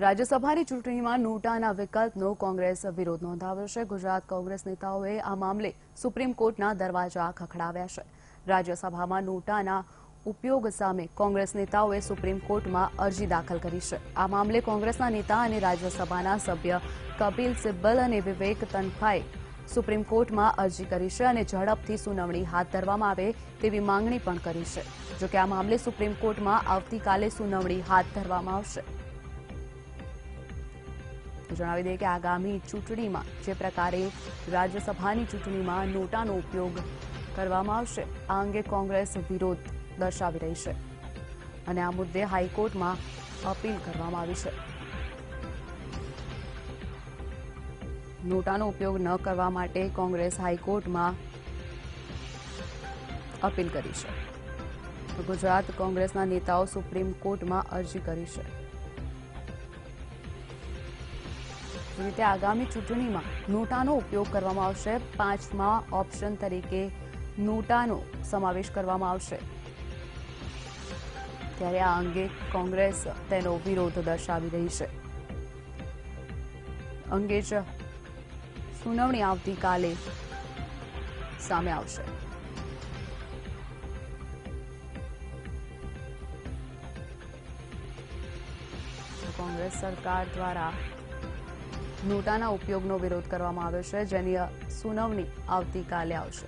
રાજ્યસભાની ચૂંટણીમાં નોટાના વિકલ્પનો કોંગ્રેસ વિરોધ નોંધાવ્યો છે। ગુજરાત કોંગ્રેસ નેતાઓએ આ મામલે સુપ્રીમ કોર્ટના દરવાજા ખખડાવ્યા છે। રાજ્યસભામાં નોટાના ઉપયોગ સામે કોંગ્રેસ નેતાઓએ સુપ્રીમ કોર્ટમાં અરજી દાખલ કરી છે। આ મામલે કોંગ્રેસના નેતા અને રાજ્યસભાના સભ્ય કપિલ સિબ્બલ અને વિવેક તનખાએ સુપ્રીમ કોર્ટમાં અરજી કરી છે અને ઝડપથી સુનાવણી હાથ ધરવામાં આવે તેવી માંગણી પણ કરી છે। જોકે આ મામલે સુપ્રીમ કોર્ટમાં આવતીકાલે સુનાવણી હાથ ધરવામાં આવશે। જણાવી દઈએ કે આગામી ચૂંટણીમાં જે પ્રકારે રાજ્યસભાની ચૂંટણીમાં નોટાનો ઉપયોગ કરવામાં આવશે આ અંગે કોંગ્રેસ વિરોધ દર્શાવી રહી છે અને આ મુદ્દે હાઈકોર્ટમાં અપીલ કરવામાં આવી છે। નોટાનો ઉપયોગ ન કરવા માટે કોંગ્રેસ હાઈકોર્ટમાં અપીલ કરી છે તો ગુજરાત કોંગ્રેસના નેતાઓ સુપ્રીમ કોર્ટમાં અરજી કરી છે। જે રીતે આગામી ચૂંટણીમાં નોટાનો ઉપયોગ કરવામાં આવશે, 5મા ઓપ્શન તરીકે નોટાનો સમાવેશ કરવામાં આવશે, ત્યારે આ અંગે કોંગ્રેસ તેનો વિરોધ દર્શાવી રહી છે। અંગે જ સુનાવણી આવતીકાલે સામે આવશે। કોંગ્રેસ સરકાર દ્વારા નોટાના ઉપયોગનો વિરોધ કરવામાં આવ્યો છે, જેની સુનાવણી આવતીકાલે આવશે।